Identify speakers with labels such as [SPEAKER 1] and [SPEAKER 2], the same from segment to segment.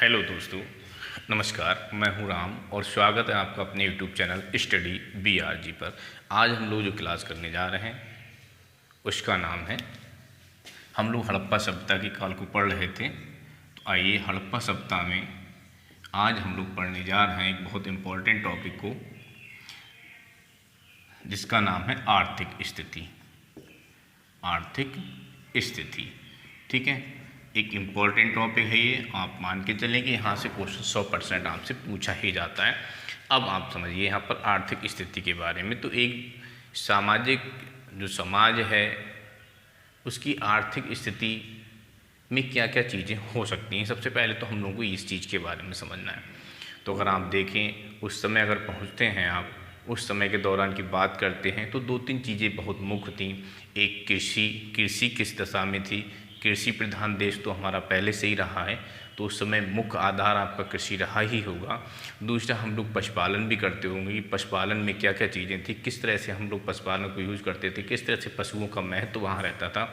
[SPEAKER 1] Hello दोस्तों, नमस्कार। मैं हूं राम और स्वागत है आपका अपने यूट्यूब चैनल स्टडी BRG पर। आज हम लोग जो क्लास करने जा रहे हैं उसका नाम है, हम लोग हड़प्पा सभ्यता की काल को पढ़ रहे थे। तो आइए हड़प्पा सभ्यता में आज हम लोग पढ़ने जा रहे हैं एक बहुत इम्पोर्टेंट टॉपिक को, जिसका नाम है आर्थिक स्थिति। आर्थिक स्थिति, ठीक है, एक इम्पॉर्टेंट टॉपिक है ये। आप मान के चलें कि यहाँ से क्वेश्चन 100% आपसे पूछा ही जाता है। अब आप समझिए यहाँ पर आर्थिक स्थिति के बारे में। तो एक सामाजिक जो समाज है उसकी आर्थिक स्थिति में क्या क्या चीज़ें हो सकती हैं, सबसे पहले तो हम लोगों को इस चीज़ के बारे में समझना है। तो अगर आप देखें उस समय अगर पहुँचते हैं आप, उस समय के दौरान की बात करते हैं तो दो तीन चीज़ें बहुत मुख्य थीं। एक कृषि किस दशा में थी। कृषि प्रधान देश तो हमारा पहले से ही रहा है, तो उस समय मुख्य आधार आपका कृषि रहा ही होगा। दूसरा, हम लोग पशुपालन भी करते होंगे। पशुपालन में क्या क्या चीज़ें थी, किस तरह से हम लोग पशुपालन को यूज़ करते थे, किस तरह से पशुओं का महत्व वहाँ रहता था।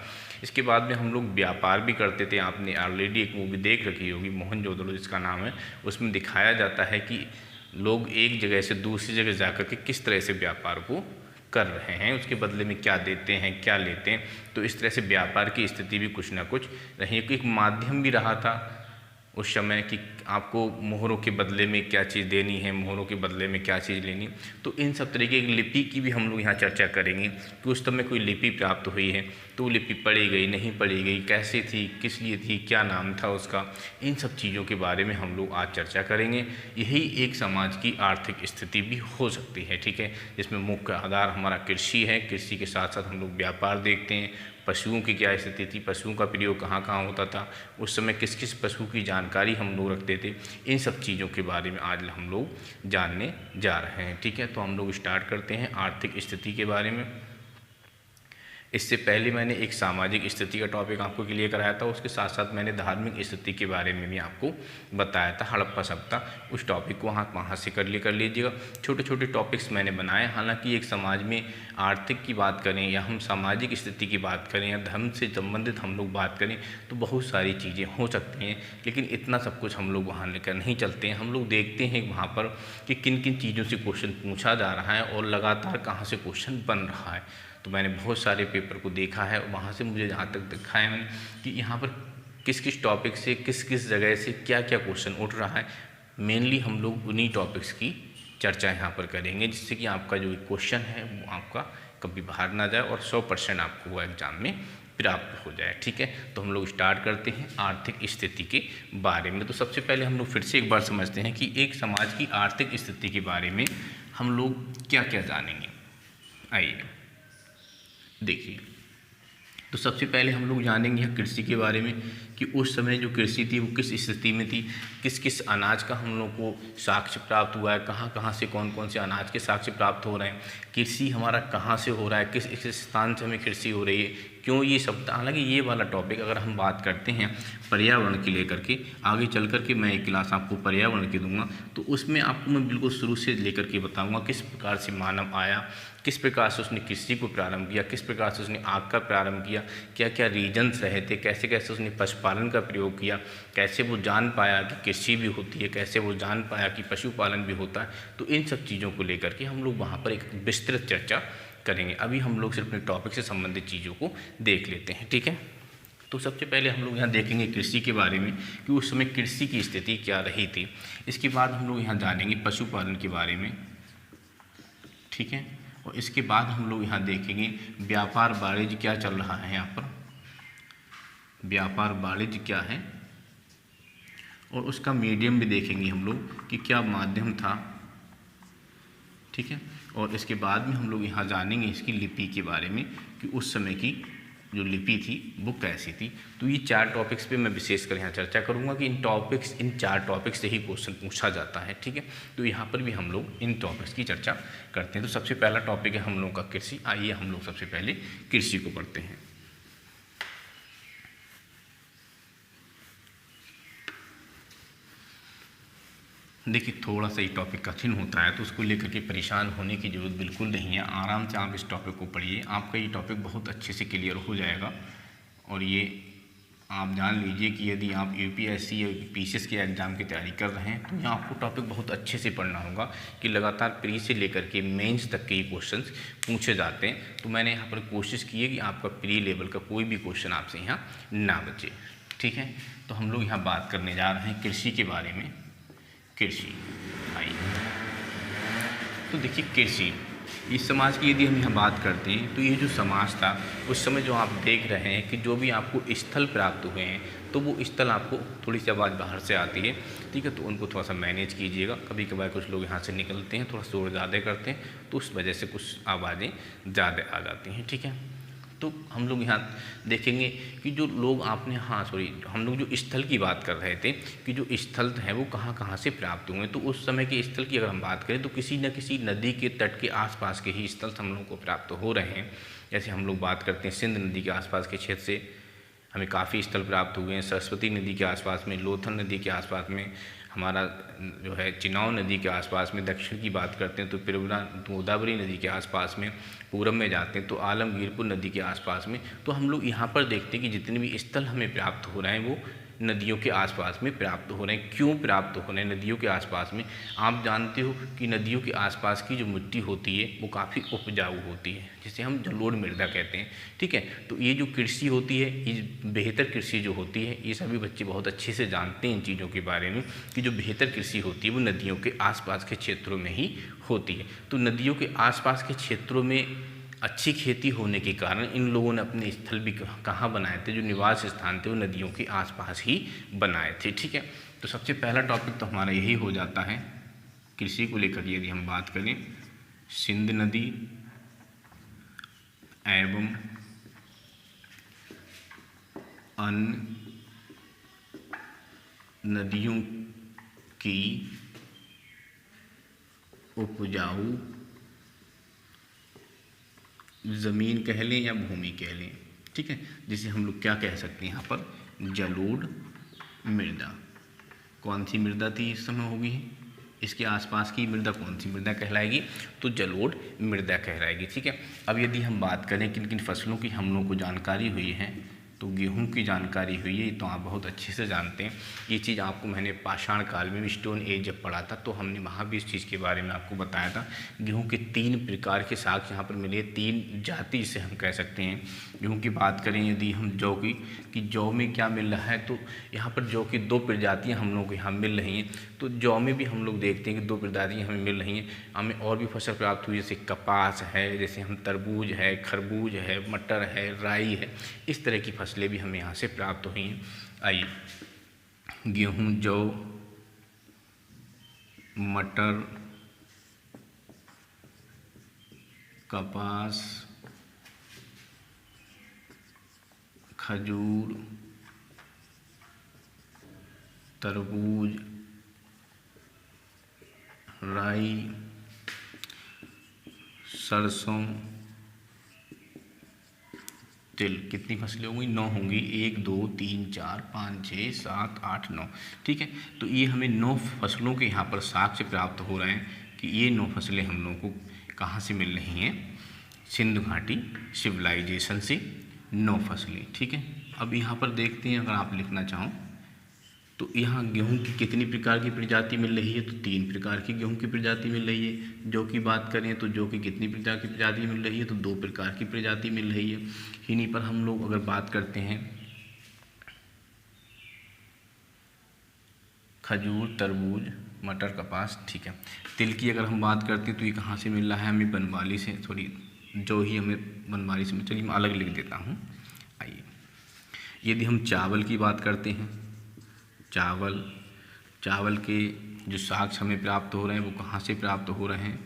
[SPEAKER 1] इसके बाद में हम लोग व्यापार भी करते थे। आपने ऑलरेडी एक मूवी देख रखी होगी मोहनजोदड़ो जिसका नाम है, उसमें दिखाया जाता है कि लोग एक जगह से दूसरी जगह जाकर के किस तरह से व्यापार को कर रहे हैं, उसके बदले में क्या देते हैं, क्या लेते हैं। तो इस तरह से व्यापार की स्थिति भी कुछ ना कुछ रही। एक माध्यम भी रहा था उस समय कि आपको मोहरों के बदले में क्या चीज़ देनी है, मोहरों के बदले में क्या चीज़ लेनी। तो इन सब तरीके की लिपि की भी हम लोग यहाँ चर्चा करेंगे कि उस समय कोई लिपि प्राप्त हुई है तो वो लिपि पढ़ी गई, नहीं पढ़ी गई, कैसे थी, किस लिए थी, क्या नाम था उसका। इन सब चीज़ों के बारे में हम लोग आज चर्चा करेंगे। यही एक समाज की आर्थिक स्थिति भी हो सकती है, ठीक है, जिसमें मुख्य आधार हमारा कृषि है। कृषि के साथ साथ हम लोग व्यापार देखते हैं। पशुओं की क्या स्थिति थी, पशुओं का प्रयोग कहाँ कहाँ होता था, उस समय किस किस पशु की जानकारी हम लोग रखते थे। इन सब चीज़ों के बारे में आज हम लोग जानने जा रहे हैं, ठीक है। तो हम लोग स्टार्ट करते हैं आर्थिक स्थिति के बारे में। इससे पहले मैंने एक सामाजिक स्थिति का टॉपिक आपको क्लियर कराया था, उसके साथ साथ मैंने धार्मिक स्थिति के बारे में भी आपको बताया था, हड़प्पा सभ्यता। उस टॉपिक को वहाँ से कर लीजिएगा। छोटे छोटे टॉपिक्स मैंने बनाए। हालांकि एक समाज में आर्थिक की बात करें या हम सामाजिक स्थिति की बात करें या धर्म से संबंधित हम लोग बात करें तो बहुत सारी चीज़ें हो सकती हैं, लेकिन इतना सब कुछ हम लोग वहाँ लेकर नहीं चलते हैं। हम लोग देखते हैं वहाँ पर कि किन किन चीज़ों से क्वेश्चन पूछा जा रहा है और लगातार कहाँ से क्वेश्चन बन रहा है। तो मैंने बहुत सारे पेपर को देखा है, वहाँ से मुझे जहाँ तक दिखा है मैंने कि यहाँ पर किस किस टॉपिक से किस किस जगह से क्या क्या क्वेश्चन उठ रहा है। मेनली हम लोग उन्हीं टॉपिक्स की चर्चा यहाँ पर करेंगे, जिससे कि आपका जो क्वेश्चन है वो आपका कभी बाहर ना जाए और 100% आपको वो एग्ज़ाम में प्राप्त हो जाए, ठीक है। तो हम लोग स्टार्ट करते हैं आर्थिक स्थिति के बारे में। तो सबसे पहले हम लोग फिर से एक बार समझते हैं कि एक समाज की आर्थिक स्थिति के बारे में हम लोग क्या क्या जानेंगे। आइए देखिए, तो सबसे पहले हम लोग जानेंगे कृषि के बारे में कि उस समय जो कृषि थी वो किस स्थिति में थी, किस किस अनाज का हम लोग को साक्ष्य प्राप्त हुआ है, कहाँ कहाँ से कौन कौन से अनाज के साक्ष्य प्राप्त हो रहे हैं, कृषि हमारा कहाँ से हो रहा है, किस स्थान से हमें कृषि हो रही है, क्यों ये सब। हालांकि ये वाला टॉपिक अगर हम बात करते हैं पर्यावरण की लेकर के, आगे चल कर के मैं एक क्लास आपको पर्यावरण की दूंगा, तो उसमें आपको मैं बिल्कुल शुरू से लेकर के बताऊँगा किस प्रकार से मानव आया, किस प्रकार से उसने कृषि को प्रारंभ किया, किस प्रकार से उसने आग का प्रारंभ किया, क्या क्या रीजन्स रहे थे, कैसे कैसे उसने पशुपालन का प्रयोग किया, कैसे वो जान पाया कि कृषि भी होती है, कैसे वो जान पाया कि पशुपालन भी होता है। तो इन सब चीज़ों को लेकर के हम लोग वहाँ पर एक विस्तृत चर्चा करेंगे। अभी हम लोग सिर्फ अपने टॉपिक से संबंधित चीज़ों को देख लेते हैं, ठीक है। तो सबसे पहले हम लोग यहाँ देखेंगे कृषि के बारे में कि उस समय कृषि की स्थिति क्या रही थी। इसके बाद हम लोग यहाँ जानेंगे पशुपालन के बारे में, ठीक है। और इसके बाद हम लोग यहाँ देखेंगे व्यापार वाणिज्य क्या चल रहा है, यहाँ पर व्यापार वाणिज्य क्या है, और उसका मीडियम भी देखेंगे हम लोग कि क्या माध्यम था, ठीक है। और इसके बाद में हम लोग यहाँ जानेंगे इसकी लिपि के बारे में कि उस समय की जो लिपि थी वो कैसी थी। तो ये 4 टॉपिक्स पे मैं विशेषकर यहाँ चर्चा करूँगा कि इन 4 टॉपिक्स से ही क्वेश्चन पूछा जाता है, ठीक है। तो यहाँ पर भी हम लोग इन टॉपिक्स की चर्चा करते हैं। तो सबसे पहला टॉपिक है हम लोगों का कृषि। आइए हम लोग सबसे पहले कृषि को पढ़ते हैं। देखिए, थोड़ा सा ये टॉपिक कठिन होता है तो उसको लेकर के परेशान होने की ज़रूरत बिल्कुल नहीं है। आराम से आप इस टॉपिक को पढ़िए, आपका ये टॉपिक बहुत अच्छे से क्लियर हो जाएगा और ये आप जान लीजिए कि यदि आप यूपीएससी या पीसीएस के एग्ज़ाम की तैयारी कर रहे हैं तो यहाँ आपको टॉपिक बहुत अच्छे से पढ़ना होगा कि लगातार प्री से लेकर के मेंस तक के ये क्वेश्चंस पूछे जाते हैं। तो मैंने यहाँ पर कोशिश की है कि आपका प्री लेवल का कोई भी क्वेश्चन आपसे यहाँ ना बचे, ठीक है। तो हम लोग यहाँ बात करने जा रहे हैं कृषि के बारे में। कृषि, आइए तो देखिए कृषि, इस समाज की यदि हम यहाँ बात करते हैं तो ये जो समाज था उस समय जो आप देख रहे हैं कि जो भी आपको स्थल प्राप्त हुए हैं तो वो स्थल आपको थोड़ी सी आवाज़ बाहर से आती है, ठीक है। तो उनको थोड़ा सा मैनेज कीजिएगा। कभी कभार कुछ लोग यहाँ से निकलते हैं, थोड़ा शोर ज़्यादा करते हैं तो उस वजह से कुछ आवाज़ें ज़्यादा आ जाती हैं, ठीक है। तो हम लोग यहाँ देखेंगे कि जो लोग आपने हम लोग जो स्थल की बात कर रहे थे कि जो स्थल है वो कहाँ कहाँ से प्राप्त हुए। तो उस समय के स्थल की अगर हम बात करें तो किसी न किसी नदी के तट के आसपास के ही स्थल हम लोगों को प्राप्त हो रहे हैं। जैसे हम लोग बात करते हैं सिंध नदी के आसपास के क्षेत्र से हमें काफ़ी स्थल प्राप्त हुए हैं। सरस्वती नदी के आसपास में, लोथन नदी के आसपास में, हमारा जो है चिनाव नदी के आसपास में, दक्षिण की बात करते हैं तो पिरवरा गोदावरी नदी के आसपास में, पूरब में जाते हैं तो आलमगीरपुर नदी के आसपास में। तो हम लोग यहाँ पर देखते हैं कि जितने भी स्थल हमें प्राप्त हो रहे हैं वो नदियों के आसपास में प्राप्त हो रहे हैं। क्यों प्राप्त हो रहे हैं नदियों के आसपास में? आप जानते हो कि नदियों के आसपास की जो मिट्टी होती है वो काफ़ी उपजाऊ होती है, जिसे हम जलोढ़ मृदा कहते हैं, ठीक है। तो ये जो कृषि होती है, ये बेहतर कृषि जो होती है, ये सभी बच्चे बहुत अच्छे से जानते हैं इन चीज़ों के बारे में कि जो बेहतर कृषि होती है वो नदियों के आसपास के क्षेत्रों में ही होती है। तो नदियों के आसपास के क्षेत्रों में अच्छी खेती होने के कारण इन लोगों ने अपने स्थल भी कहाँ बनाए थे, जो निवास स्थान थे वो नदियों के आसपास ही बनाए थे, ठीक है। तो सबसे पहला टॉपिक तो हमारा यही हो जाता है कृषि को लेकर। यदि हम बात करें सिंध नदी एवं अन्य नदियों की उपजाऊ ज़मीन कह लें या भूमि कह लें, ठीक है, जिसे हम लोग क्या कह सकते हैं यहाँ पर जलोढ़ मृदा। कौन सी मृदा थी इस समय होगी, इसके आसपास की मृदा कौन सी मृदा कहलाएगी? तो जलोढ़ मृदा कहलाएगी, ठीक है। अब यदि हम बात करें किन किन फसलों की हम लोग को जानकारी हुई है तो गेहूं की जानकारी हुई है, तो आप बहुत अच्छे से जानते हैं। ये चीज़ आपको मैंने पाषाण काल में स्टोन एज जब पढ़ा था तो हमने वहाँ भी इस चीज़ के बारे में आपको बताया था। गेहूं के 3 प्रकार के साग यहाँ पर मिले, 3 जाति इसे हम कह सकते हैं। गेहूं की बात करें यदि हम जौ की, कि जौ में क्या मिल रहा है, तो यहाँ पर जौ की 2 प्रजातियाँ हम लोग को यहाँ मिल रही हैं। तो जौ में भी हम लोग देखते हैं कि 2 प्रजातियाँ हमें मिल रही हैं। हमें और भी फसल प्राप्त हुई जैसे कपास है, जैसे हम तरबूज है, खरबूज है, मटर है, राई है, इस तरह की फसलें भी हमें यहाँ से प्राप्त हुई हैं। आइए गेहूँ, जौ, मटर, कपास, खजूर, तरबूज, राई, सरसों, तिल। कितनी फसलें होंगी? 9 होंगी। 1 2 3 4 5 6 7 8 9, ठीक है। तो ये हमें 9 फसलों के यहाँ पर साग से प्राप्त हो रहे हैं कि ये 9 फसलें हम लोगों को कहाँ से मिल रही हैं? सिंधु घाटी सिविलाइजेशन से 9 फसलें, ठीक है। अब यहाँ पर देखते हैं, अगर आप लिखना चाहो तो यहाँ गेहूं की कितनी प्रकार की प्रजाति मिल रही है? तो 3 प्रकार की गेहूं की प्रजाति मिल रही है। जौ की बात करें तो जौ की कितनी प्रकार की प्रजाति मिल रही है? तो 2 प्रकार की प्रजाति मिल रही है। इन्हीं पर हम लोग अगर बात करते हैं खजूर, तरबूज, मटर, कपास, ठीक है। तिल की अगर हम बात करते हैं तो ये कहाँ से मिल रहा है? हमें बनवाली से, सॉरी जो ही हमें बनवाली से, चलिए मैं अलग लिख देता हूँ। आइए यदि हम चावल की बात करते हैं, चावल के जो साक्ष्य हमें प्राप्त हो रहे हैं वो कहाँ से प्राप्त हो रहे हैं?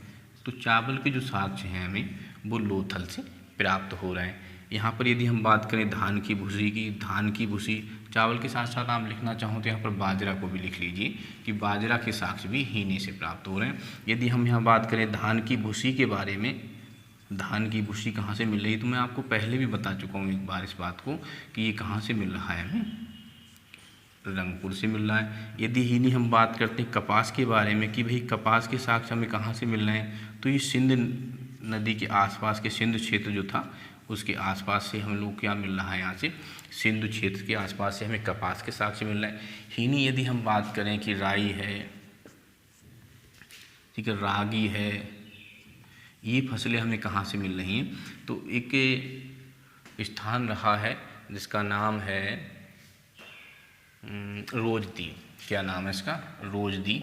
[SPEAKER 1] तो चावल के जो साक्ष्य हैं हमें वो लोथल से प्राप्त हो रहे हैं। यहाँ पर यदि हम बात करें धान की भूसी, चावल के साथ साथ आप लिखना चाहो तो यहाँ पर बाजरा को भी लिख लीजिए कि बाजरा के साक्ष्य भी हीने से प्राप्त हो रहे हैं। यदि हम यहाँ बात करें धान की भूसी के बारे में, धान की भूसी कहाँ से मिल रही है, तो मैं आपको पहले भी बता चुका हूँ एक बार इस बात को कि ये कहाँ से मिल रहा है, हमें रंगपुर से मिल रहा है। यदि ही नहीं हम बात करते हैं कपास के बारे में कि भाई कपास के साक्ष्य हमें कहाँ से मिल रहे हैं, तो ये सिंध नदी के आसपास के सिंध क्षेत्र जो था उसके आसपास से हम लोग क्या मिल रहा है यहाँ से, सिंधु क्षेत्र के आसपास से हमें कपास के साक्ष्य मिल रहा है। हीनी यदि हम बात करें कि राई है, ठीक है, रागी है, ये फसलें हमें कहाँ से मिल रही हैं, तो एक स्थान रहा है जिसका नाम है रोजदी। क्या नाम है इसका, रोजदी।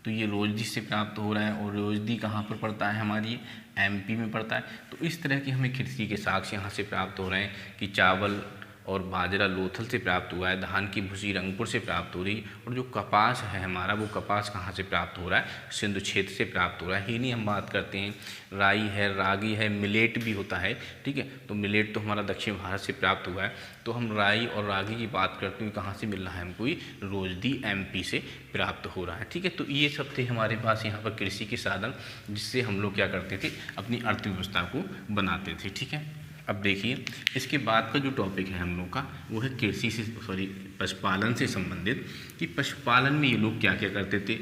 [SPEAKER 1] तो ये रोजदी से प्राप्त हो रहा है, और रोजदी कहाँ पर पड़ता है, हमारी एमपी में पड़ता है। तो इस तरह के हमें कृषि के साक्ष्य यहाँ से प्राप्त हो रहे हैं कि चावल और बाजरा लोथल से प्राप्त हुआ है, धान की भूसी रंगपुर से प्राप्त हो रही, और जो कपास है हमारा, वो कपास कहाँ से प्राप्त हो रहा है, सिंधु क्षेत्र से प्राप्त हो रहा है। ही नहीं हम बात करते हैं, राई है, रागी है, मिलेट भी होता है, ठीक है, तो मिलेट तो हमारा दक्षिण भारत से प्राप्त हुआ है। तो हम राई और रागी की बात करते हैं, कहाँ से मिल रहा है हमको, रोजदी एमपी से प्राप्त हो रहा है, ठीक है। तो ये सब थे हमारे पास यहाँ पर कृषि के साधन, जिससे हम लोग क्या करते थे, अपनी अर्थव्यवस्था को बनाते थे, ठीक है। अब देखिए इसके बाद का जो टॉपिक है हम लोग का, वो है कृषि से पशुपालन से संबंधित, कि पशुपालन में ये लोग क्या क्या करते थे,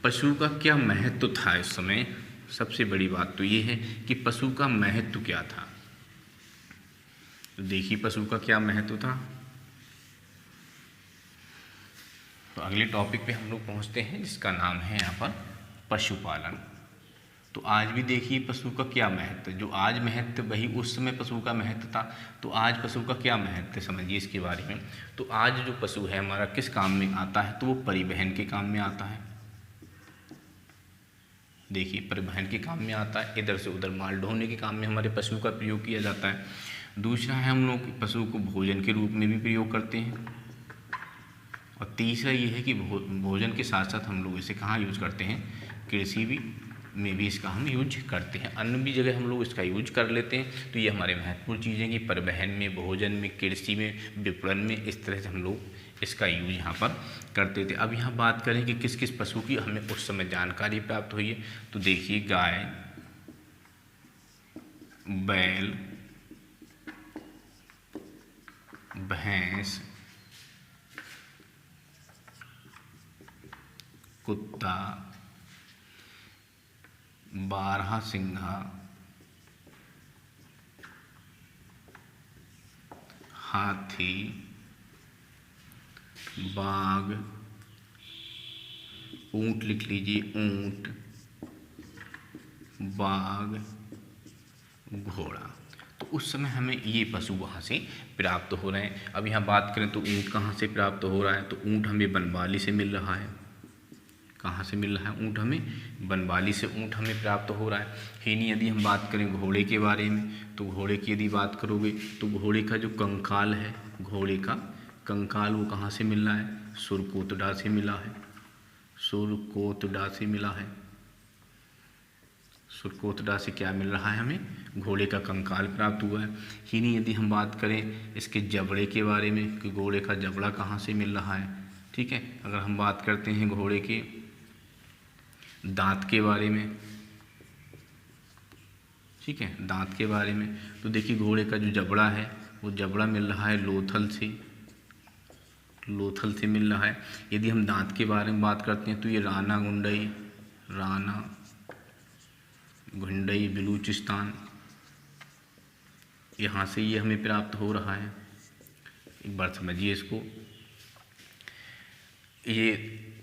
[SPEAKER 1] पशु का क्या महत्व था इस समय। सबसे बड़ी बात तो ये है कि पशु का महत्व क्या था। तो देखिए पशु का क्या महत्व था। तो अगले टॉपिक पे हम लोग पहुँचते हैं, जिसका नाम है यहाँ पर पशुपालन। तो आज भी देखिए पशु का क्या महत्व, जो आज महत्व वही उस समय पशु का महत्व था, तो आज पशु का क्या महत्व समझिए इसके बारे में। तो आज जो पशु है हमारा किस काम में आता है, तो वो परिवहन के काम में आता है। देखिए परिवहन के काम में आता है, इधर से उधर माल ढोने के काम में हमारे पशु का प्रयोग किया जाता है। दूसरा है हम लोग पशु को भोजन के रूप में भी प्रयोग करते हैं। और तीसरा ये है कि भोजन के साथ साथ हम लोग इसे कहाँ यूज करते हैं, कृषि भी में भी इसका हम यूज करते हैं, अन्य भी जगह हम लोग इसका यूज कर लेते हैं। तो ये हमारे महत्वपूर्ण चीज़ें कि परिवहन में, भोजन में, कृषि में, विपणन में, इस तरह से हम लोग इसका यूज यहाँ पर करते थे। अब यहाँ बात करें कि किस किस पशु की हमें उस समय जानकारी प्राप्त हुई है, तो देखिए गाय, बैल, भैंस, कुत्ता, बारहसिंघा, हाथी, बाघ, ऊंट लिख लीजिए, ऊंट, बाघ, घोड़ा। तो उस समय हमें ये पशु वहाँ से प्राप्त हो रहे हैं। अब यहाँ बात करें तो ऊंट कहाँ से प्राप्त हो रहा है, तो ऊंट हमें बनवाली से मिल रहा है। कहाँ से मिल रहा है, ऊंट हमें बनवाली से ऊंट हमें प्राप्त हो रहा है। ही नहीं यदि हम बात करें घोड़े के बारे में, तो घोड़े की यदि बात करोगे तो घोड़े का जो कंकाल है, घोड़े का कंकाल वो कहाँ से मिल रहा है, सुरकोटडा से मिला है, सुरकोटडा से मिला है। सुरकोटडा से क्या मिल रहा है, हमें घोड़े का कंकाल प्राप्त हुआ है। ही नहीं यदि हम बात करें इसके जबड़े के बारे में कि घोड़े का जबड़ा कहाँ से मिल रहा है, ठीक है। अगर हम बात करते हैं घोड़े के दांत के बारे में, ठीक है, दांत के बारे में, तो देखिए घोड़े का जो जबड़ा है वो जबड़ा मिल रहा है लोथल से, लोथल से मिल रहा है। यदि हम दांत के बारे में बात करते हैं तो ये राना गुंडई, राना गुंडई बलूचिस्तान, यहाँ से ये हमें प्राप्त हो रहा है। एक बार समझिए इसको, ये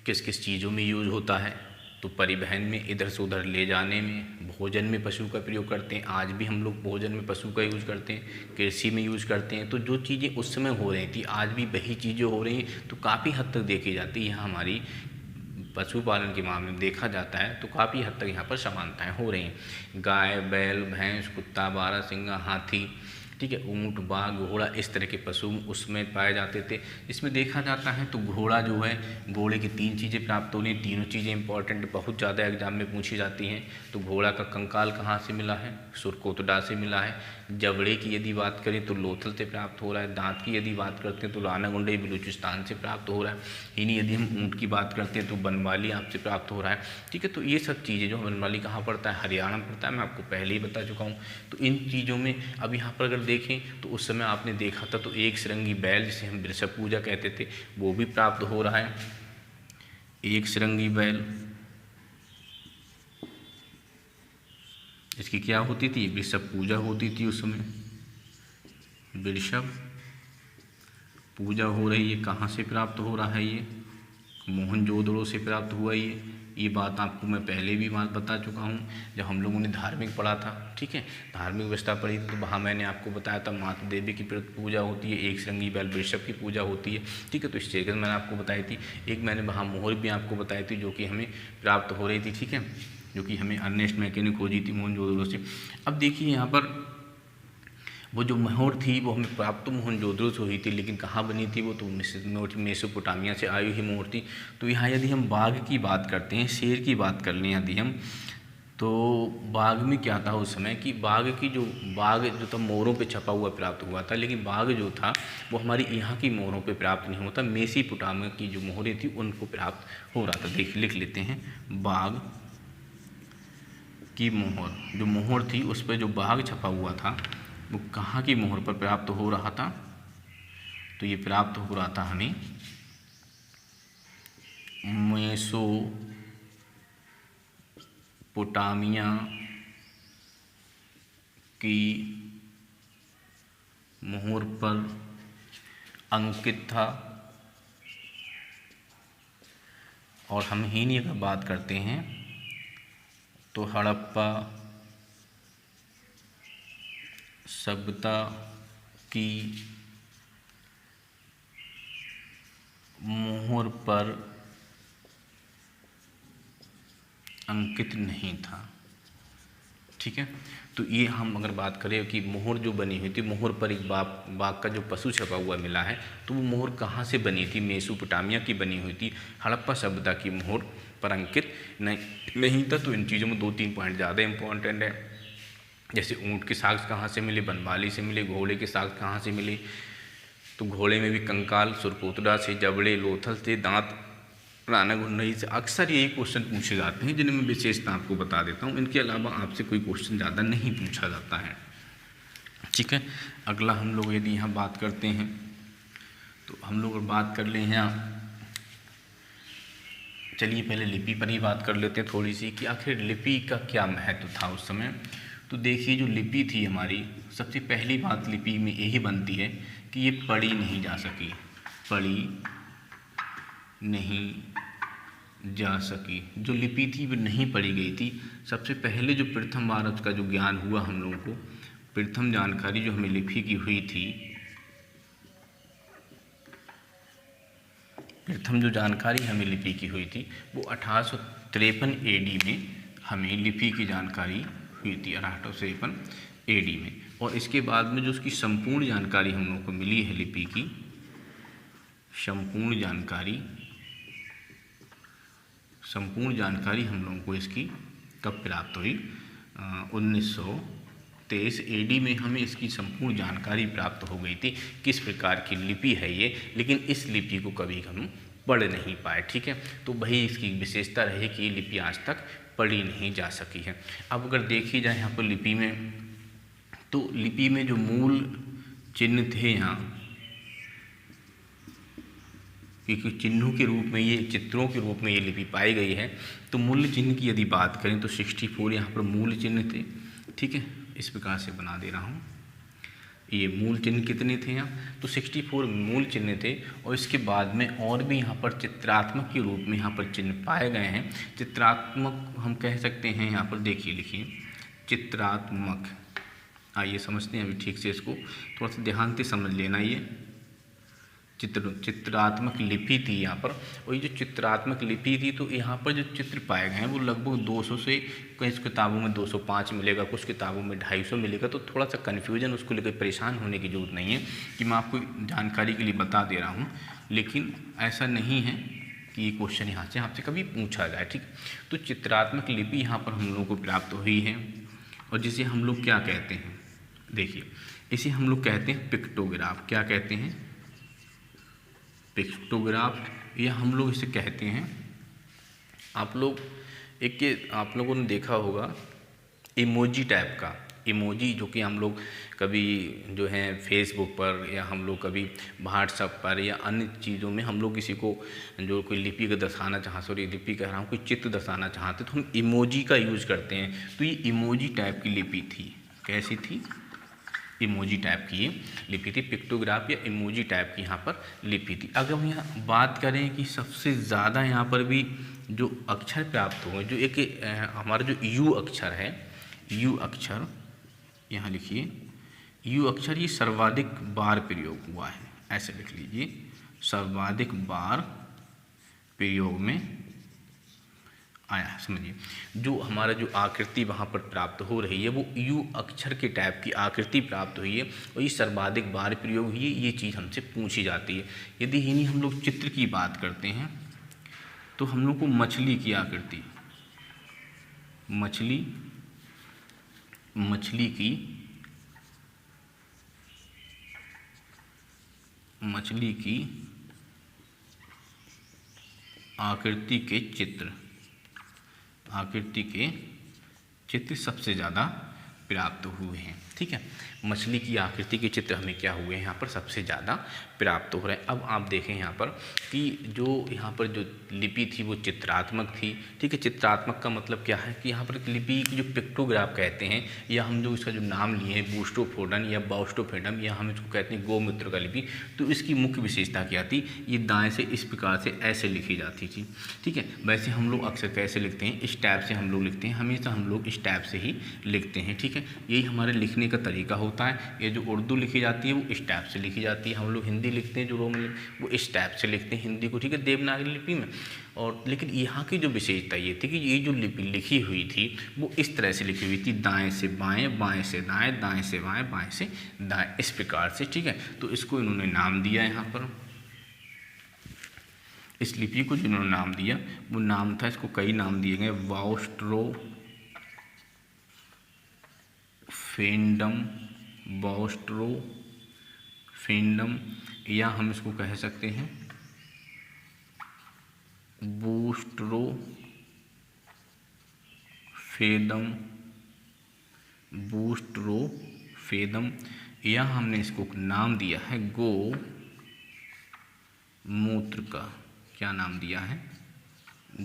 [SPEAKER 1] किस किस चीज़ों में यूज होता है, तो परिवहन में, इधर से उधर ले जाने में, भोजन में पशु का प्रयोग करते हैं। आज भी हम लोग भोजन में पशु का यूज करते हैं, कृषि में यूज करते हैं। तो जो चीज़ें उस समय हो रही थी आज भी वही चीज़ें हो रही हैं, तो काफ़ी हद तक देखी जाती है यहाँ हमारी पशुपालन के मामले में देखा जाता है तो काफ़ी हद तक यहाँ पर समानताएँ हो रही हैं। गाय, बैल, भैंस, कुत्ता, बारहसिंगा, हाथी, ठीक है, ऊँट, बाघ, घोड़ा, इस तरह के पशु उसमें पाए जाते थे। इसमें देखा जाता है तो घोड़ा जो है, घोड़े की 3 चीज़ें प्राप्त हो रही हैं, तीनों चीज़ें इंपॉर्टेंट बहुत ज़्यादा एग्जाम में पूछी जाती हैं। तो घोड़ा का कंकाल कहाँ से मिला है, सुरकोटडा से मिला है। जबड़े की यदि बात करें तो लोथल से प्राप्त हो रहा है। दांत की यदि बात करते हैं तो रानागुंडई बलूचिस्तान से प्राप्त हो रहा है। इन्हीं यदि हम ऊँट की बात करते हैं तो बनवाली आपसे प्राप्त हो रहा है, ठीक है। तो ये सब चीज़ें जो बनवाली कहाँ पड़ता है, हरियाणा में पड़ता है, मैं आपको पहले ही बता चुका हूँ। तो इन चीज़ों में अब यहाँ पर अगर देखें तो उस समय आपने देखा था तो एक सिरंगी बैल, जिसे हम वृषभ पूजा कहते थे, वो भी प्राप्त हो रहा है। एक सिरंगी बैल, इसकी क्या होती थी, वृषभ पूजा होती थी उस समय। वृषभ पूजा हो रही है, कहाँ से प्राप्त हो रहा है ये? मोहनजोदड़ो से प्राप्त हुआ ये बात आपको मैं पहले भी बात बता चुका हूँ जब हम लोगों ने धार्मिक पढ़ा था। ठीक है, धार्मिक व्यवस्था पढ़ी थी तो वहाँ मैंने आपको बताया था माता देवी की पूजा होती है, एक श्रृंगी बैल वृषभ की पूजा होती है। ठीक है, तो इस तरीके से मैंने आपको बताई थी। एक मैंने वहाँ मोहर भी आपको बताई थी जो कि हमें प्राप्त हो रही थी। ठीक है, जो कि हमें अर्नेस्ट मैके ने खोजी थी मोहनजोदड़ो से। अब देखिए यहाँ पर वो जो मोहर थी वो हमें प्राप्त तो मोहनजोदड़ो से हुई थी, लेकिन कहाँ बनी थी वो तो मेसोपोटामिया से आई हुई मोहर थी। तो यहाँ यदि हम बाघ की बात करते हैं, शेर की बात कर लें यदि हम, तो बाघ में क्या था उस समय कि बाघ जो था मोहरों पे छपा हुआ प्राप्त हुआ था, लेकिन बाघ जो था वो हमारी यहाँ की मोहरों पे प्राप्त नहीं होता, मेसोपोटामिया की जो मोहरें थी उनको प्राप्त हो रहा था। लिख लेते हैं, बाघ की मोहर, जो मोहर थी उस पर जो बाघ छपा हुआ था वो कहाँ की मोहर पर प्राप्त हो रहा था? तो ये प्राप्त हो रहा था हमें मेसोपोटामिया की मोहर पर अंकित था। और हम ही अगर बात करते हैं तो हड़प्पा सभ्यता की मोहर पर अंकित नहीं था। ठीक है, तो ये हम अगर बात करें कि मोहर जो बनी हुई थी, मोहर पर एक बाघ का जो पशु छपा हुआ मिला है, तो वो मोहर कहाँ से बनी थी? मेसोपोटामिया की बनी हुई थी, हड़प्पा सभ्यता की मोहर पर अंकित नहीं था। तो इन चीज़ों में 2-3 पॉइंट ज़्यादा इंपॉर्टेंट है, जैसे ऊँट के साक्ष्य कहाँ से मिले? बनमाली से मिले। घोड़े के साक्ष्य कहाँ से मिले? तो घोड़े में भी कंकाल सुरकोतरा से, जबड़े लोथल से, दांत राना घुंडई से। अक्सर यही क्वेश्चन पूछे जाते हैं जिन्हें मैं विशेषता आपको बता देता हूँ, इनके अलावा आपसे कोई क्वेश्चन ज़्यादा नहीं पूछा जाता है। ठीक है, अगला हम लोग यदि यहाँ बात करते हैं तो हम लोग बात कर लें यहाँ, चलिए पहले लिपि पर ही बात कर लेते हैं थोड़ी सी कि आखिर लिपि का क्या महत्व था उस समय। तो देखिए जो लिपि थी हमारी, सबसे पहली बात लिपि में यही बनती है कि ये पढ़ी नहीं जा सकी, पढ़ी नहीं जा सकी। जो लिपि थी वो नहीं पढ़ी गई थी। सबसे पहले जो प्रथम बार उसका जो ज्ञान हुआ हम लोगों को, प्रथम जानकारी जो हमें लिपि की हुई थी, प्रथम जो जानकारी हमें लिपि की हुई थी वो 1853 AD में हमें लिपि की जानकारी हुई थी, 1853 AD में। और इसके बाद में जो उसकी संपूर्ण जानकारी हम लोगों को मिली है लिपि की, संपूर्ण जानकारी हम लोगों को इसकी कब प्राप्त हुई? 1923 AD में हमें इसकी संपूर्ण जानकारी प्राप्त हो गई थी, किस प्रकार की लिपि है ये। लेकिन इस लिपि को कभी हम पढ़ नहीं पाए। ठीक है, तो वही इसकी विशेषता रही कि ये लिपि आज तक पढ़ी नहीं जा सकी है। अब अगर देखी जाए यहाँ पर लिपि में, तो लिपि में जो मूल चिन्ह थे यहाँ, क्योंकि चिन्हों के रूप में ये, चित्रों के रूप में ये लिपि पाई गई है, तो मूल चिन्ह की यदि बात करें तो 64 यहाँ पर मूल चिन्ह थे। ठीक है, इस प्रकार से बना दे रहा हूँ। ये मूल चिन्ह कितने थे यहाँ? तो 64 मूल चिन्ह थे। और इसके बाद में और भी यहाँ पर चित्रात्मक के रूप में यहाँ पर चिन्ह पाए गए हैं। चित्रात्मक हम कह सकते हैं, यहाँ पर देखिए लिखिए चित्रात्मक। आइए समझते हैं अभी ठीक से, इसको थोड़ा सा ध्यान से समझ लेना। ये चित्रात्मक लिपि थी यहाँ पर। और ये जो चित्रात्मक लिपि थी, तो यहाँ पर जो चित्र पाए गए हैं वो लगभग 200 से, कुछ किताबों में 205 मिलेगा, कुछ किताबों में 250 मिलेगा। तो थोड़ा सा कन्फ्यूजन, उसको लेकर परेशान होने की ज़रूरत नहीं है कि मैं आपको जानकारी के लिए बता दे रहा हूँ, लेकिन ऐसा नहीं है कि ये क्वेश्चन यहाँ से आपसे कभी पूछा जाए। ठीक, तो चित्रात्मक लिपि यहाँ पर हम लोगों को प्राप्त हुई है, और जिसे हम लोग क्या कहते हैं? देखिए, इसे हम लोग कहते हैं पिक्टोग्राफ। क्या कहते हैं? पिक्टोग्राफ, या हम लोग इसे कहते हैं, आप लोगों ने देखा होगा इमोजी टाइप का, इमोजी जो कि हम लोग कभी जो है फेसबुक पर, या हम लोग कभी व्हाट्सएप पर, या अन्य चीज़ों में हम लोग किसी को जो कोई लिपि का दर्शाना चाहते, सॉरी लिपि कह रहा हूँ, कोई चित्र दर्शाना चाहते तो हम इमोजी का यूज़ करते हैं। तो ये इमोजी टाइप की लिपि थी। कैसी थी? इमोजी टाइप की ये लिपि थी, पिक्टोग्राफ या इमोजी टाइप की यहाँ पर लिपि थी। अगर हम यहाँ बात करें कि सबसे ज़्यादा यहाँ पर भी जो अक्षर प्राप्त हुए, जो एक हमारा जो यू अक्षर है, यू अक्षर यहाँ लिखिए, यू अक्षर ये सर्वाधिक बार प्रयोग हुआ है, ऐसे लिख लीजिए, सर्वाधिक बार प्रयोग में आया। समझिए, जो हमारा जो आकृति वहाँ पर प्राप्त हो रही है वो यू अक्षर के टाइप की आकृति प्राप्त हुई है और ये सर्वाधिक बार प्रयोग हुई है, ये चीज़ हमसे पूछी जाती है। यदि इन्हीं हम लोग चित्र की बात करते हैं तो हम लोग को मछली की आकृति, मछली की आकृति के चित्र सबसे ज़्यादा प्राप्त हुए हैं। ठीक है, मछली की आकृति के चित्र हमें क्या हुए हैं यहाँ पर सबसे ज़्यादा प्राप्त हो रहे हैं। अब आप देखें यहाँ पर कि जो यहाँ पर जो लिपि थी वो चित्रात्मक थी। ठीक है, चित्रात्मक का मतलब क्या है कि यहाँ पर लिपि की जो पिक्टोग्राफ कहते हैं, या हम जो इसका जो नाम लिए हैं बूस्टोफोडन या बाउस्टोफेडम, या हम इसको कहते हैं गोमूत्र का लिपि, तो इसकी मुख्य विशेषता क्या थी, ये दाएँ से इस प्रकार से ऐसे लिखी जाती थी। ठीक है, वैसे हम लोग अक्सर कैसे लिखते हैं, इस टाइप से हम लोग लिखते हैं, हमेशा हम लोग इस टाइप से ही लिखते हैं। ठीक है, यही हमारे लिखने का तरीका होता है। ये जो उर्दू लिखी जाती है वो इस टाइप से लिखी जाती है, हम लोग हिंदी लिखते हैं जो रोमन वो इस टाइप से लिखते हैं हिंदी को। ठीक है, देवनागरी लिपि में। और लेकिन यहाँ की जो विशेषता ये थी कि ये जो लिपि लिखी हुई थी वो इस तरह से लिखी हुई थी, दाएं से बाएं, बाएं से दाएं, दाएं से बाएं, बाएं से दाएं, इस प्रकार से। ठीक है, तो इसको इन्होंने नाम दिया यहाँ पर, इस लिपि को जिन्होंने नाम दिया वो नाम था, इसको कई नाम दिए गए, बाउस्ट्रोफेंडम, या हम इसको कह सकते हैं बूस्ट्रोफेदम, या हमने इसको नाम दिया है गोमूत्र का। क्या नाम दिया है,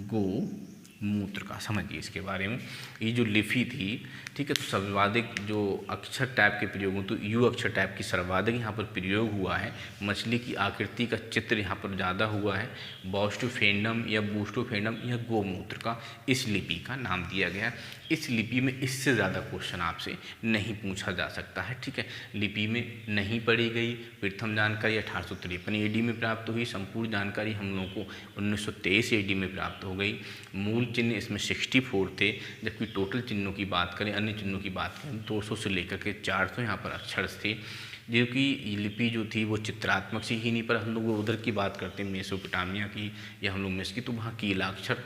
[SPEAKER 1] गोमूत्र का। समझिए इसके बारे में, ये जो लिपि थी, ठीक है, तो सर्वाधिक जो अक्षर टाइप के प्रयोग हो तो यू अक्षर टाइप की सर्वाधिक यहाँ पर प्रयोग हुआ है। मछली की आकृति का चित्र यहाँ पर ज़्यादा हुआ है। बाउस्टोफेंडम या बूस्टोफेंडम या गोमूत्र का इस लिपि का नाम दिया गया। इस लिपि में इससे ज़्यादा क्वेश्चन आपसे नहीं पूछा जा सकता है। ठीक है, लिपि में नहीं पढ़ी गई प्रथम जानकारी 1853 AD में प्राप्त हुई, संपूर्ण जानकारी हम लोगों को 1923 AD में प्राप्त हो गई। मूल चिन्ह इसमें 64 थे, जबकि टोटल चिन्हों की बात करें, अन्य चिन्हों की बात करें, 200 से लेकर के 400 यहाँ पर अक्षर थे। जो कि लिपि जो थी वो चित्रात्मक से ही नहीं, पर हम लोग उधर की बात करते हैं मेसोपोटामिया की या हम लोग मिस्र की, तो वहाँ कीलाक्षर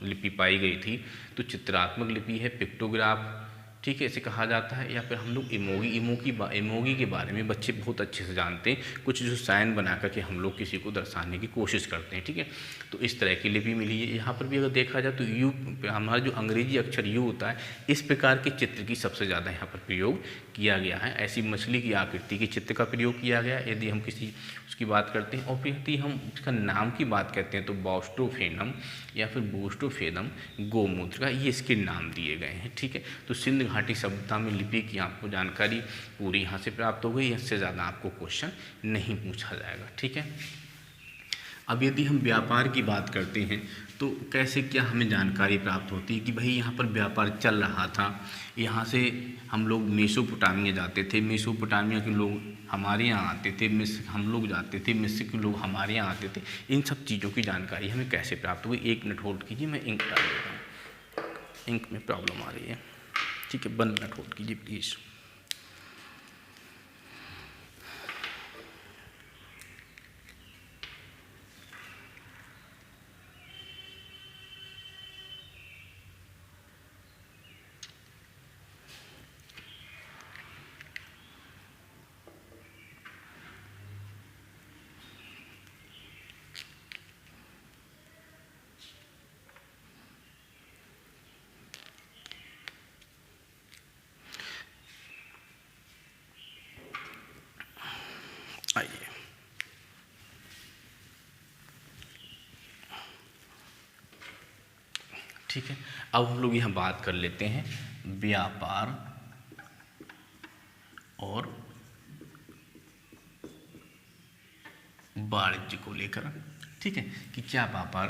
[SPEAKER 1] लिपि पाई गई थी। तो चित्रात्मक लिपि है, पिक्टोग्राफ, ठीक है, इसे कहा जाता है। या फिर हम लोग इमोगी के बारे में बच्चे बहुत अच्छे से जानते हैं, कुछ जो साइन बना करके हम लोग किसी को दर्शाने की कोशिश करते हैं। ठीक है, तो इस तरह की लिपि मिली है। यहाँ पर भी अगर देखा जाए तो यू, हमारा जो अंग्रेजी अक्षर यू होता है, इस प्रकार के चित्र की सबसे ज़्यादा यहाँ पर प्रयोग किया गया है। ऐसी मछली की आकृति के चित्र का प्रयोग किया गया यदि हम किसी उसकी बात करते हैं। और फिर यदि हम इसका नाम की बात करते हैं तो बाउस्ट्रोफेनम या फिर बूस्टोफेदम, गोमूत्र का, ये इसके नाम दिए गए हैं। ठीक है, तो सिंध घाटी सभ्यता में लिपि की आपको जानकारी पूरी यहाँ से प्राप्त हो गई। इससे ज़्यादा आपको क्वेश्चन नहीं पूछा जाएगा। ठीक है, अब यदि हम व्यापार की बात करते हैं तो कैसे क्या हमें जानकारी प्राप्त होती है कि भाई यहाँ पर व्यापार चल रहा था। यहाँ से हम लोग मेसोपोटामिया जाते थे, मेसोपोटामिया के लोग हमारे यहाँ आते थे, मिस्र हम लोग जाते थे, मिस्र के लोग हमारे यहाँ आते थे। इन सब चीज़ों की जानकारी हमें कैसे प्राप्त हुई। 1 मिनट होल्ड कीजिए, मैं इंक डाल देता हूँ, इंक में प्रॉब्लम आ रही है। ठीक है, 1 मिनट होल्ड कीजिए प्लीज़। आइए, ठीक है, अब हम लोग यहाँ बात कर लेते हैं व्यापार और वाणिज्य को लेकर, ठीक है, कि क्या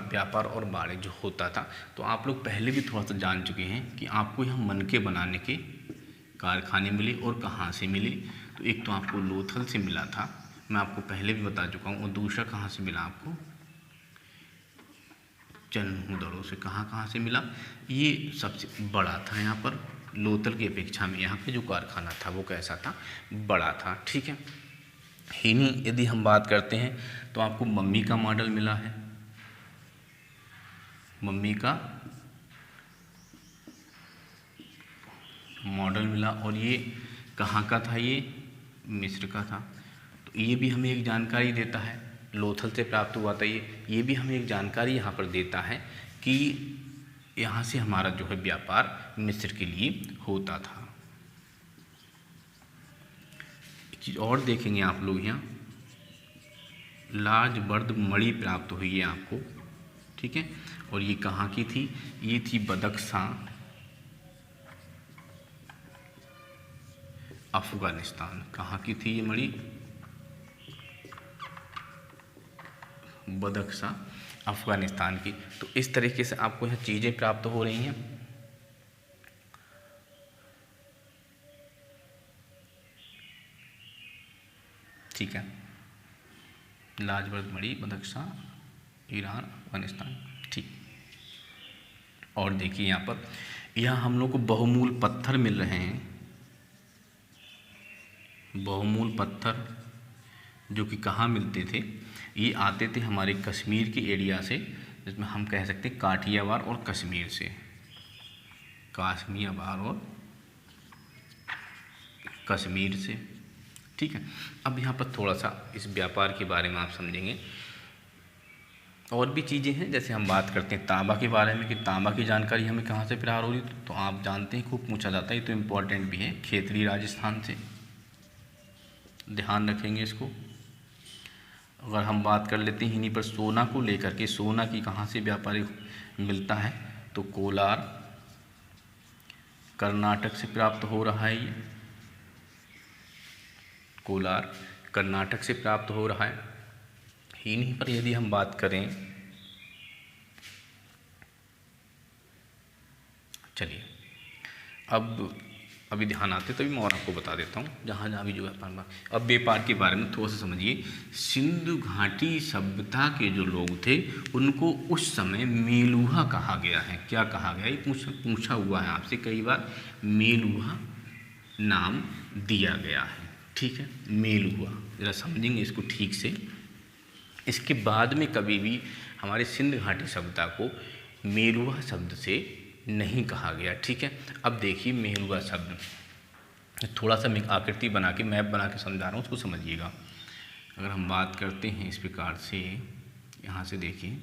[SPEAKER 1] व्यापार और वाणिज्य होता था। तो आप लोग पहले भी थोड़ा सा जान चुके हैं कि आपको यहाँ मनके बनाने के कारखाने मिले और कहाँ से मिले। तो एक तो आपको लोथल से मिला था, मैं आपको पहले भी बता चुका हूँ, और दूसरा कहाँ से मिला आपको, चनहूदड़ों से। कहाँ से मिला, ये सबसे बड़ा था यहाँ पर, लोथल की अपेक्षा में यहाँ पे जो कारखाना था वो कैसा था, बड़ा था, ठीक है। ही यदि हम बात करते हैं तो आपको मम्मी का मॉडल मिला है, मम्मी का मॉडल मिला, और ये कहाँ का था, ये मिस्र का था। तो ये भी हमें एक जानकारी देता है, लोथल से प्राप्त हुआ था ये भी हमें एक जानकारी यहाँ पर देता है कि यहाँ से हमारा जो है व्यापार मिस्र के लिए होता था। एक चीज़ और देखेंगे आप लोग, यहाँ लार्ज बर्द मणि प्राप्त हुई है आपको, ठीक है, और ये कहाँ की थी, ये थी बदख्शां, अफगानिस्तान। कहाँ की थी ये मणि, बदख्शां, अफगानिस्तान की। तो इस तरीके से आपको यहाँ चीज़ें प्राप्त हो रही हैं। ठीक है, लाजवर्द मणि, बदख्शां, ईरान, अफगानिस्तान, ठीक। और देखिए यहाँ पर, यहाँ हम लोग को बहुमूल पत्थर मिल रहे हैं, बहुमूल पत्थर जो कि कहाँ मिलते थे, ये आते थे हमारे कश्मीर के एरिया से, जिसमें हम कह सकते हैं काठियावाड़ और कश्मीर से, काश्मीरवाड़ और कश्मीर से, ठीक है। अब यहाँ पर थोड़ा सा इस व्यापार के बारे में आप समझेंगे। और भी चीज़ें हैं, जैसे हम बात करते हैं तांबा के बारे में, कि तांबा की जानकारी हमें कहाँ से प्राप्त हो रही, तो आप जानते हैं खूब पूछा जाता है, ये तो इम्पोर्टेंट भी है, खेतरी राजस्थान से, ध्यान रखेंगे इसको। अगर हम बात कर लेते हैं इन्हीं पर सोना को लेकर के, सोना की कहाँ से व्यापारी मिलता है, तो कोलार, कर्नाटक से प्राप्त हो रहा है, ये कोलार कर्नाटक से प्राप्त हो रहा है। इन्हीं पर यदि हम बात करें, चलिए अब अभी ध्यान आते तभी मैं और आपको बता देता हूँ, जहाँ जहाँ भी जो व्यापार। अब व्यापार के बारे में थोड़ा सा समझिए। सिंधु घाटी सभ्यता के जो लोग थे उनको उस समय मेलुहा कहा गया है। क्या कहा गया, ये पूछा हुआ है आपसे कई बार, मेलुहा नाम दिया गया है, ठीक है, मेलुहा। ज़रा समझेंगे इसको ठीक से। इसके बाद में कभी भी हमारे सिंध घाटी सभ्यता को मेलुहा शब्द से नहीं कहा गया, ठीक है। अब देखिए मेलुहा शब्द, थोड़ा सा मैं आकृति बना के, मैप बना के समझा रहा हूँ, उसको समझिएगा। अगर हम बात करते हैं इस प्रकार से, यहाँ से देखिए,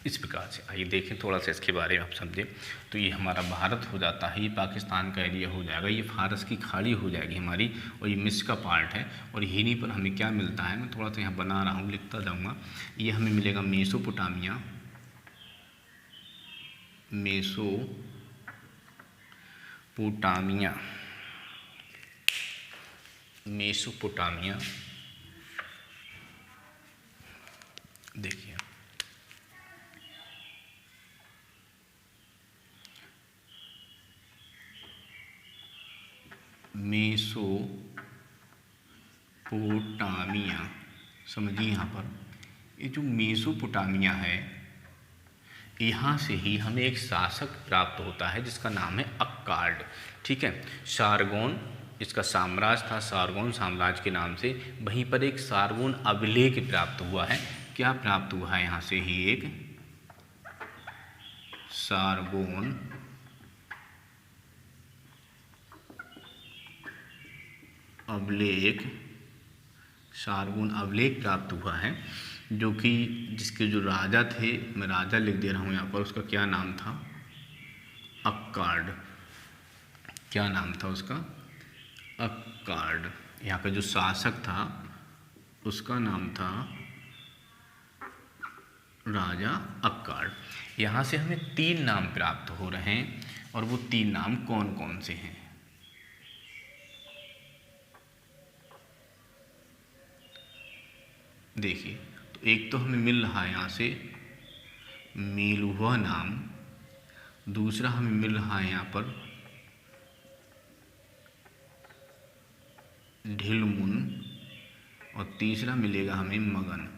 [SPEAKER 1] इस प्रकार से आइए देखें थोड़ा सा इसके बारे में आप समझें। तो ये हमारा भारत हो जाता है, ये पाकिस्तान का एरिया हो जाएगा, ये फारस की खाड़ी हो जाएगी हमारी, और ये मिस्र का पार्ट है। और यहीं पर हमें क्या मिलता है, मैं थोड़ा सा यहाँ बना रहा हूँ, लिखता जाऊँगा। ये हमें मिलेगा मेसोपोटामिया, मेसोपोटामिया, मेसोपोटामिया। देखिए मेसोपोटामिया, समझिए यहाँ पर ये जो मेसोपोटामिया है, यहाँ से ही हमें एक शासक प्राप्त होता है जिसका नाम है अक्काड, ठीक है। सारगोन इसका साम्राज्य था, सारगोन साम्राज्य के नाम से। वहीं पर एक सारगोन अभिलेख प्राप्त हुआ है। क्या प्राप्त हुआ है, यहाँ से ही एक सारगोन अवलेख, सारगोन अवलेख प्राप्त हुआ है, जो कि जिसके जो राजा थे, मैं राजा लिख दे रहा हूँ यहाँ पर, उसका क्या नाम था, अक्काड। क्या नाम था उसका, अक्काड। यहाँ का जो शासक था उसका नाम था राजा अक्काड। यहाँ से हमें 3 नाम प्राप्त हो रहे हैं, और वो 3 नाम कौन कौन से हैं। देखिए, तो एक तो हमें मिल रहा है यहाँ से मेलुहा नाम, दूसरा हमें मिल रहा है यहाँ पर ढिलमुन, और तीसरा मिलेगा हमें मगन।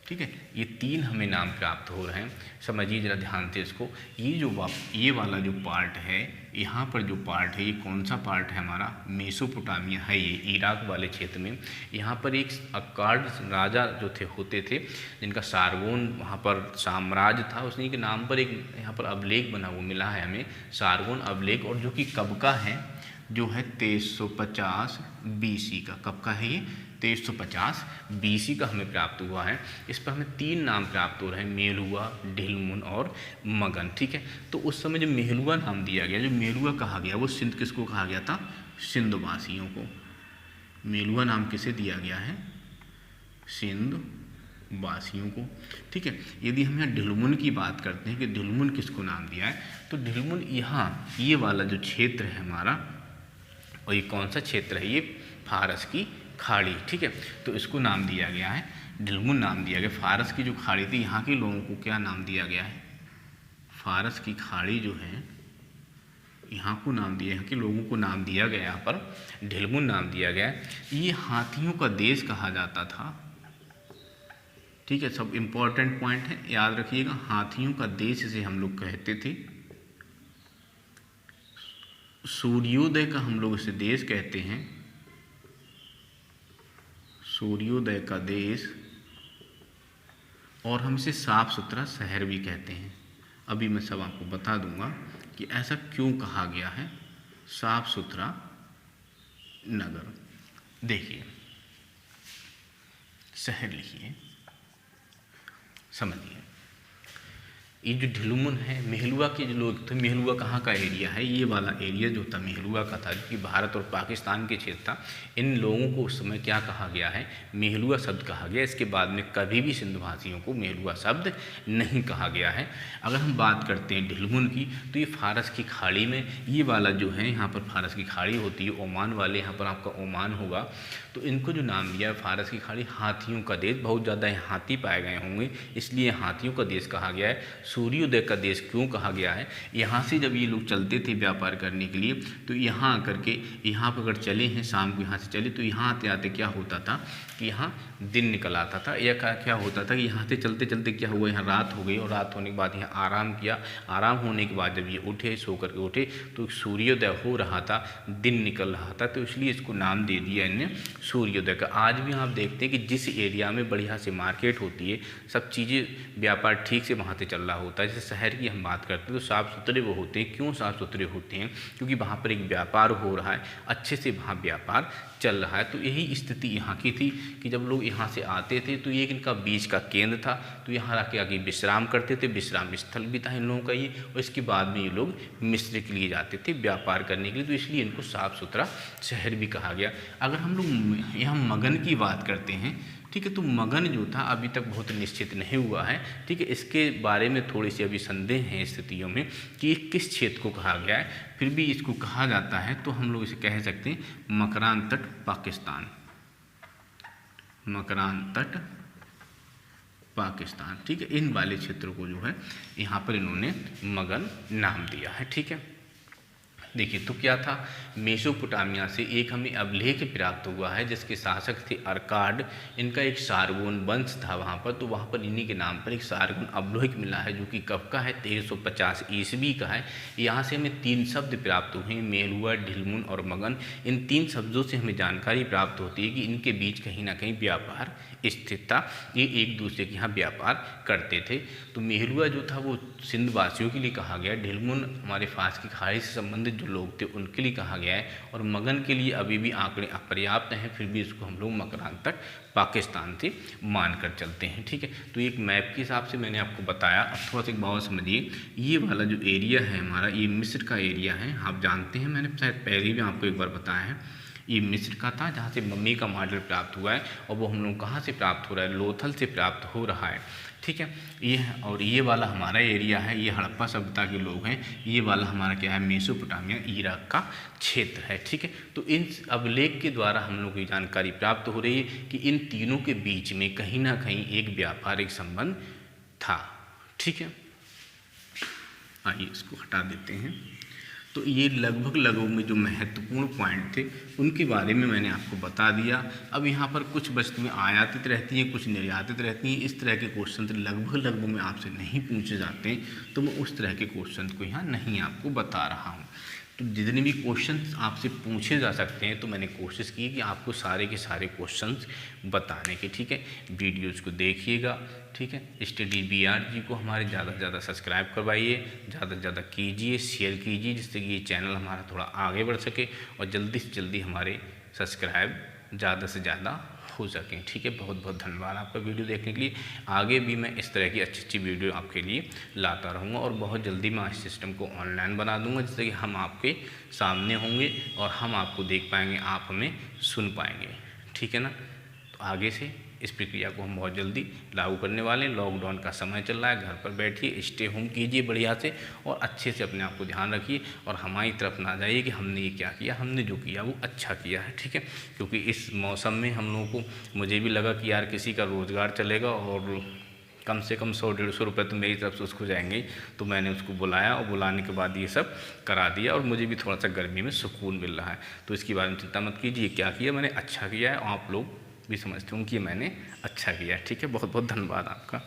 [SPEAKER 1] ठीक है, ये 3 हमें नाम प्राप्त हो रहे हैं। समझिए जरा ध्यान से इसको। ये वाला जो पार्ट है, यहाँ पर जो पार्ट है, ये कौन सा पार्ट है हमारा, मेसोपोटामिया है, ये इराक वाले क्षेत्र में। यहाँ पर एक अक्काड राजा जो थे होते थे, जिनका सारगोन वहाँ पर साम्राज्य था, उसी के नाम पर एक यहाँ पर अभिलेख बना, वो मिला है हमें, सारगोन अभिलेख, और जो कि कब का है, जो है 2350 BC का। कब का है ये, 2350 BC का हमें प्राप्त हुआ है। इस पर हमें 3 नाम प्राप्त हो रहे हैं, मेलुआ, ढिलमुन और मगन। ठीक है, तो उस समय जो मेलुआ नाम दिया गया, जो मेलुआ कहा गया, वो सिंध किसको कहा गया था, सिंध वासियों को। मेलुआ नाम किसे दिया गया है, सिंध वासियों को। ठीक है, यदि हम यहाँ ढिलमुन की बात करते हैं कि ढिलमुन किसको नाम दिया है, तो ढिलमुन यहाँ ये वाला जो क्षेत्र है हमारा, और ये कौन सा क्षेत्र है, ये फारस की खाड़ी। ठीक है, तो इसको नाम दिया गया है, ढिलमुन नाम दिया गया। फारस की जो खाड़ी थी, यहाँ के लोगों को क्या नाम दिया गया है, फारस की खाड़ी जो है, यहाँ को नाम दिया, यहाँ के लोगों को नाम दिया गया, यहाँ पर ढिलमुन नाम दिया गया है। ये हाथियों का देश कहा जाता था। ठीक है, सब इम्पोर्टेंट पॉइंट है, याद रखिएगा। हाथियों का देश इसे हम लोग कहते थे। सूर्योदय का हम लोग इसे देश कहते हैं, सूर्योदय का देश, और हम इसे साफ सुथरा शहर भी कहते हैं। अभी मैं सब आपको बता दूंगा कि ऐसा क्यों कहा गया है, साफ सुथरा नगर। देखिए, शहर लिखिए, समझिए। ये जो ढिलमुन है, मेहलुआ के जो लोग थे, मेहलुआ कहाँ का एरिया है, ये वाला एरिया जो था मेहलुआ का था, जो कि भारत और पाकिस्तान के क्षेत्र था। इन लोगों को उस समय क्या कहा गया है, मेहलुआ शब्द कहा गया। इसके बाद में कभी भी सिंधवासियों को मेहलुआ शब्द नहीं कहा गया है। अगर हम बात करते हैं ढिलमुन की, तो ये फारस की खाड़ी में, ये वाला जो है यहाँ पर फारस की खाड़ी होती है, ओमान वाले यहाँ पर आपका ओमान होगा, तो इनको जो नाम दिया है फारस की खाड़ी, हाथियों का देश, बहुत ज़्यादा हाथी पाए गए होंगे, इसलिए हाथियों का देश कहा गया है। सूर्योदय का देश क्यों कहा गया है, यहाँ से जब ये लोग चलते थे व्यापार करने के लिए, तो यहाँ आकर के, यहाँ पर अगर चले हैं शाम को, यहाँ से चले, तो यहाँ आते आते क्या होता था कि यहाँ दिन निकल आता था, या क्या होता था कि यहाँ से चलते चलते क्या हुआ, यहाँ रात हो गई, और रात होने के बाद यहाँ आराम किया। आराम होने के बाद जब ये उठे, सो करके उठे, तो सूर्योदय हो रहा था, दिन निकल रहा था, तो इसलिए इसको नाम दे दिया इन्हें सूर्योदय का। आज भी आप देखते हैं कि जिस एरिया में बढ़िया से मार्केट होती है, सब चीज़ें व्यापार ठीक से वहाँ से चल रहा होता है। जैसे शहर की हम बात करते हैं, तो साफ़ सुथरे वो होते हैं। क्यों साफ़ सुथरे होते हैं, क्योंकि वहाँ पर एक व्यापार हो रहा है, अच्छे से वहाँ व्यापार चल रहा है। तो यही स्थिति यहाँ की थी कि जब लोग यहाँ से आते थे, तो ये इनका बीच का केंद्र था, तो यहाँ आके आगे विश्राम करते थे, विश्राम स्थल भी था इन लोगों का ये, और इसके बाद में ये लोग मिस्र के लिए जाते थे व्यापार करने के लिए, तो इसलिए इनको साफ़ सुथरा शहर भी कहा गया। अगर हम लोग यहाँ मगन की बात करते हैं, ठीक है, तो मगन जो था अभी तक बहुत निश्चित नहीं हुआ है। ठीक है, इसके बारे में थोड़ी सी अभी संदेह है स्थितियों में कि किस क्षेत्र को कहा गया है, फिर भी इसको कहा जाता है, तो हम लोग इसे कह सकते हैं मकरान तट पाकिस्तान, मकरान तट पाकिस्तान। ठीक है, इन वाले क्षेत्रों को जो है यहाँ पर इन्होंने मगन नाम दिया है। ठीक है, देखिए, तो क्या था, मेसोपोटामिया से एक हमें अभिलेख प्राप्त हुआ है, जिसके शासक थे अर्काड। इनका एक सारगोन वंश था वहाँ पर, तो वहाँ पर इन्हीं के नाम पर एक सारगोन अभिलेख मिला है, जो कि कब का है, 1350 ईस्वी का है। यहाँ से हमें 3 शब्द प्राप्त हुए, मेलुआ, ढिलमुन और मगन। इन 3 शब्दों से हमें जानकारी प्राप्त होती है कि इनके बीच कहीं ना कहीं व्यापार स्थित था, ये एक दूसरे के यहाँ व्यापार करते थे। तो मेहलुआ जो था वो सिंध वासियों के लिए कहा गया, ढिलमुन हमारे फारस की खाड़ी से संबंधित जो लोग थे उनके लिए कहा गया है। और मगन के लिए अभी भी आंकड़े अपर्याप्त हैं, फिर भी इसको हम लोग मकरांतक पाकिस्तान से मान कर चलते हैं। ठीक है, तो एक मैप के हिसाब से मैंने आपको बताया। अब थोड़ा सा एक बात समझिए, ये वाला जो एरिया है हमारा, ये मिस्र का एरिया है। आप जानते हैं, मैंने शायद पहले भी आपको एक बार बताया है, ये मिस्र का था जहाँ से मम्मी का मॉडल प्राप्त हुआ है। और वो हम लोग कहाँ से प्राप्त हो रहा है, लोथल से प्राप्त हो रहा है। ठीक है, ये है। और ये वाला हमारा एरिया है, ये हड़प्पा सभ्यता के लोग हैं। ये वाला हमारा क्या है, मेसोपोटामिया, इराक का क्षेत्र है। ठीक है, तो इन अभिलेख के द्वारा हम लोग को ये जानकारी प्राप्त हो रही है कि इन तीनों के बीच में कहीं ना कहीं एक व्यापारिक संबंध था। ठीक है, आइए इसको हटा देते हैं। तो ये लगभग में जो महत्वपूर्ण पॉइंट थे उनके बारे में मैंने आपको बता दिया। अब यहाँ पर कुछ वस्तुएं आयातित रहती हैं, कुछ निर्यातित रहती हैं। इस तरह के क्वेश्चन लगभग में आपसे नहीं पूछे जाते हैं, तो मैं उस तरह के क्वेश्चन को यहाँ नहीं आपको बता रहा हूँ। तो जितने भी क्वेश्चंस आपसे पूछे जा सकते हैं, तो मैंने कोशिश की कि आपको सारे के सारे क्वेश्चंस बताने के। ठीक है, वीडियोज़ को देखिएगा। ठीक है, स्टडी BRG को हमारे ज़्यादा से ज़्यादा सब्सक्राइब करवाइए, ज़्यादा से ज़्यादा कीजिए, शेयर कीजिए, जिससे कि ये चैनल हमारा थोड़ा आगे बढ़ सके और जल्दी से जल्दी हमारे सब्सक्राइब ज़्यादा से ज़्यादा हो सकें। ठीक है, बहुत बहुत धन्यवाद आपका वीडियो देखने के लिए। आगे भी मैं इस तरह की अच्छी वीडियो आपके लिए लाता रहूँगा और बहुत जल्दी मैं इस सिस्टम को ऑनलाइन बना दूँगा, जिससे कि हम आपके सामने होंगे और हम आपको देख पाएंगे, आप हमें सुन पाएंगे। ठीक है ना, तो आगे से इस प्रक्रिया को हम बहुत जल्दी लागू करने वाले हैं। लॉकडाउन का समय चल रहा है, घर पर बैठिए, स्टे होम कीजिए बढ़िया से और अच्छे से अपने आप को ध्यान रखिए और हमारी तरफ ना जाइए कि हमने ये क्या किया, हमने जो किया वो अच्छा किया है। ठीक है, क्योंकि इस मौसम में हम लोगों को, मुझे भी लगा कि यार किसी का रोज़गार चलेगा और कम से कम 100-150 रुपये तो मेरी तरफ से उसको जाएंगे, तो मैंने उसको बुलाया और बुलाने के बाद ये सब करा दिया और मुझे भी थोड़ा सा गर्मी में सुकून मिल रहा है। तो इसके बारे में चिंता मत कीजिए, क्या किया मैंने अच्छा किया है, आप लोग भी समझते हूँ कि मैंने अच्छा किया है। ठीक है, बहुत बहुत धन्यवाद आपका।